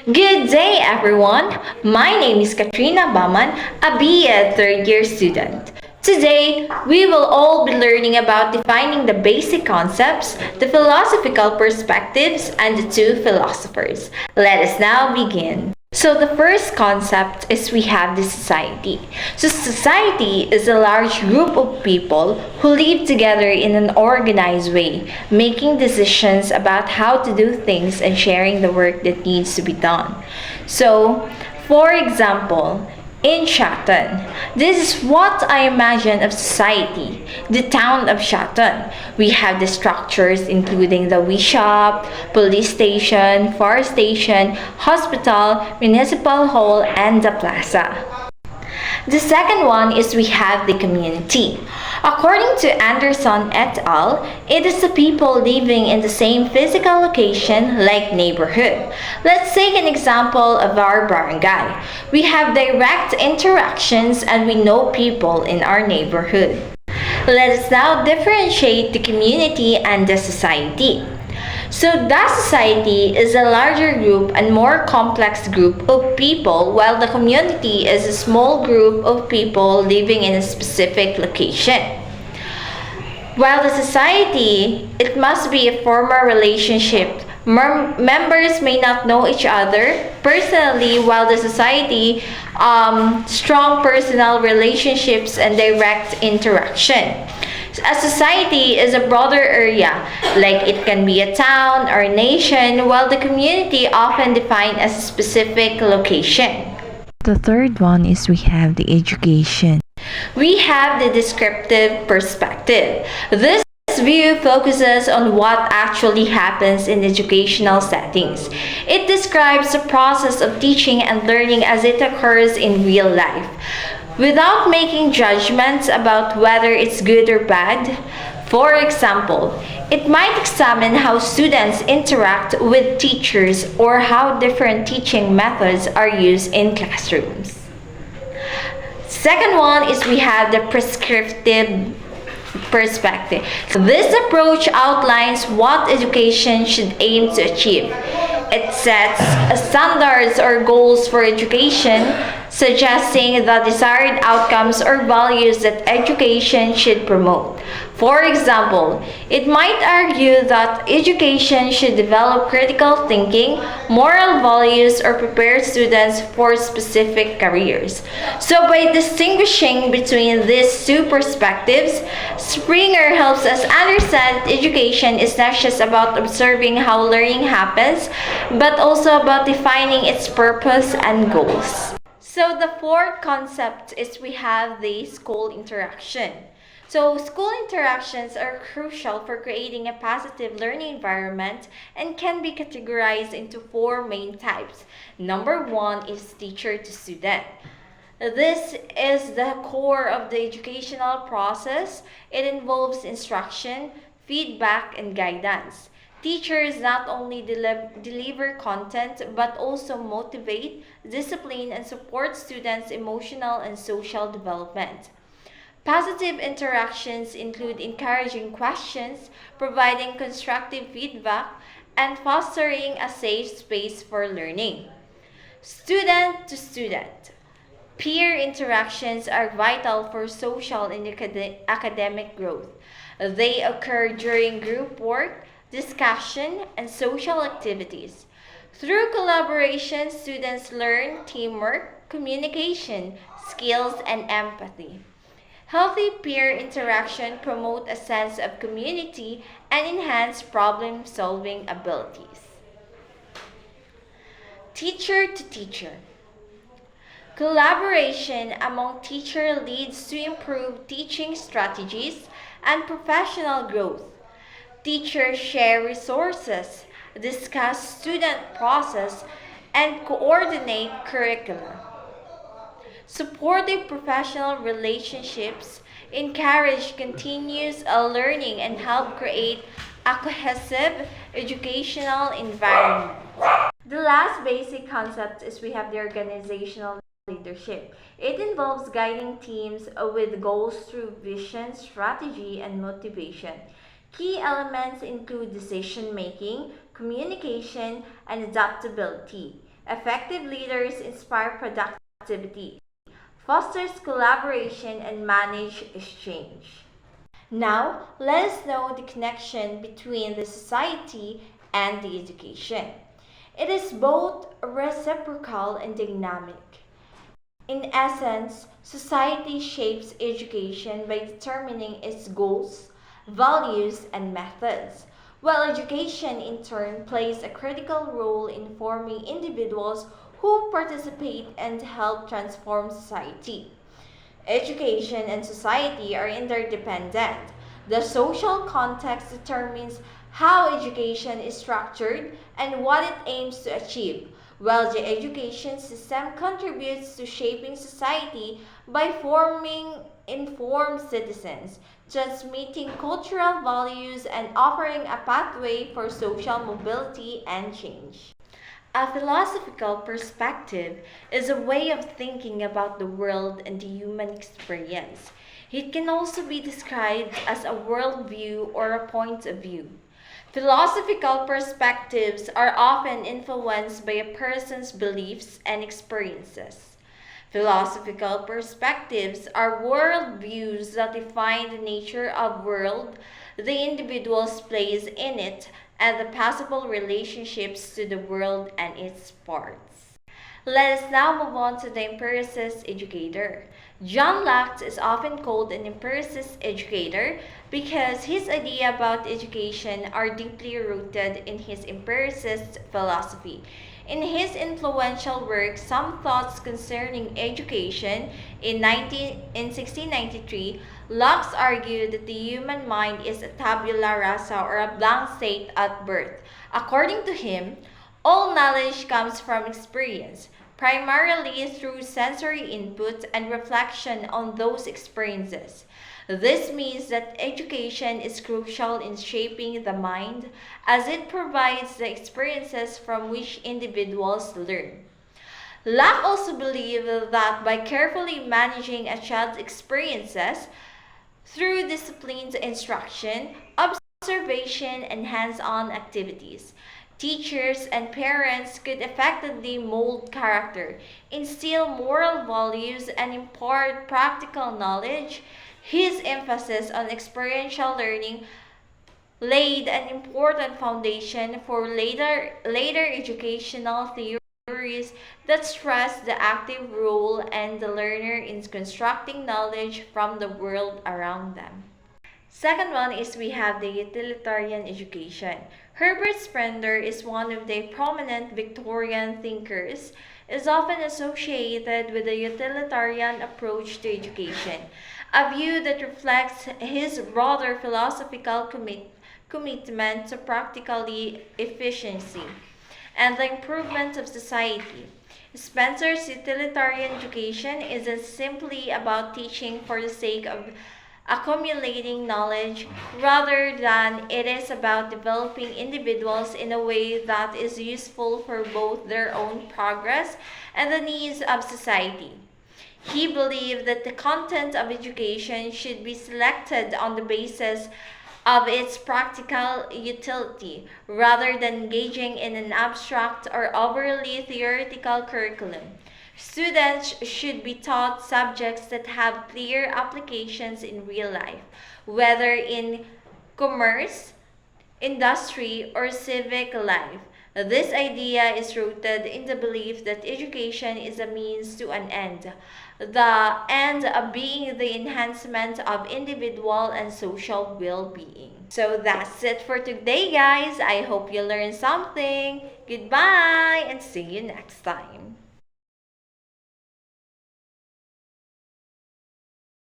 Good day, everyone. My name is Katrina Baman, a BA third year student. Today, we will all be learning about defining the basic concepts, the philosophical perspectives, and the two philosophers. Let us now begin. So the first concept is we have the society. So society is a large group of people who live together in an organized way, making decisions about how to do things and sharing the work that needs to be done. So, for example, in Shatan, this is what I imagine of society, the town of Shatan. We have the structures including the we shop, police station, fire station, hospital, municipal hall, and the plaza. The second one is we have the community. According to Anderson et al., it is the people living in the same physical location like neighborhood. Let's take an example of our barangay. We have direct interactions and we know people in our neighborhood. Let us now differentiate the community and the society. So the society is a larger group and more complex group of people, while the community is a small group of people living in a specific location. While the society, it must be a formal relationship. Members may not know each other personally, while the society, strong personal relationships and direct interaction. A society is a broader area, like it can be a town or a nation, while the community often defined as a specific location. The third one is we have the education. We have the descriptive perspective. This view focuses on what actually happens in educational settings. It describes the process of teaching and learning as it occurs in real life, without making judgments about whether it's good or bad. For example, it might examine how students interact with teachers or how different teaching methods are used in classrooms. Second one is we have the prescriptive perspective. So this approach outlines what education should aim to achieve. It sets standards or goals for education, suggesting the desired outcomes or values that education should promote. For example, it might argue that education should develop critical thinking, moral values, or prepare students for specific careers. So by distinguishing between these two perspectives, Springer helps us understand that education is not just about observing how learning happens, but also about defining its purpose and goals. So the fourth concept is we have the school interaction. So school interactions are crucial for creating a positive learning environment and can be categorized into four main types. Number one is teacher to student. This is the core of the educational process. It involves instruction, feedback, and guidance. Teachers not only deliver content but also motivate, discipline, and support students' emotional and social development. Positive interactions include encouraging questions, providing constructive feedback, and fostering a safe space for learning. Student to student. Peer interactions are vital for social and academic growth. They occur during group work, discussion, and social activities. Through collaboration, students learn teamwork, communication, skills, and empathy. Healthy peer interaction promote a sense of community and enhance problem-solving abilities. Teacher to teacher. Collaboration among teachers leads to improved teaching strategies and professional growth. Teachers share resources, discuss student process, and coordinate curricula. Supportive professional relationships encourage continuous learning and help create a cohesive educational environment. The last basic concept is we have the organizational leadership. It involves guiding teams with goals through vision, strategy, and motivation. Key elements include decision making, communication, and adaptability. Effective leaders inspire productivity, fosters collaboration, and manage exchange. Now, let us know the connection between the society and the education. It is both reciprocal and dynamic. In essence, society shapes education by determining its goals, values, and methods, while education in turn plays a critical role in forming individuals who participate and help transform society. Education and society are interdependent. The social context determines how education is structured and what it aims to achieve, while the education system contributes to shaping society by forming informed citizens, transmitting cultural values, and offering a pathway for social mobility and change. A philosophical perspective is a way of thinking about the world and the human experience. It can also be described as a worldview or a point of view. Philosophical perspectives are often influenced by a person's beliefs and experiences. Philosophical perspectives are worldviews that define the nature of world, the individual's place in it, and the possible relationships to the world and its parts. Let us now move on to the empiricist educator. John Locke is often called an empiricist educator because his ideas about education are deeply rooted in his empiricist philosophy. In his influential work, Some Thoughts Concerning Education in 1693, Locke argued that the human mind is a tabula rasa or a blank slate at birth. According to him, all knowledge comes from experience, primarily through sensory input and reflection on those experiences. This means that education is crucial in shaping the mind as it provides the experiences from which individuals learn. Locke also believed that by carefully managing a child's experiences through disciplined instruction, observation, and hands-on activities, teachers and parents could effectively mold character, instill moral values, and impart practical knowledge. His emphasis on experiential learning laid an important foundation for later educational theories that stress the active role and the learner in constructing knowledge from the world around them. Second one is we have the utilitarian education. Herbert Spencer is one of the prominent Victorian thinkers, is often associated with the utilitarian approach to education, a view that reflects his broader philosophical commitment to practically efficiency and the improvement of society. Spencer's utilitarian education isn't simply about teaching for the sake of accumulating knowledge, rather than it is about developing individuals in a way that is useful for both their own progress and the needs of society. He believed that the content of education should be selected on the basis of its practical utility rather than engaging in an abstract or overly theoretical curriculum. Students should be taught subjects that have clear applications in real life, whether in commerce, industry, or civic life. This idea is rooted in the belief that education is a means to an end, the end of being the enhancement of individual and social well-being. So that's it for today, guys. I hope you learned something. Goodbye and see you next time.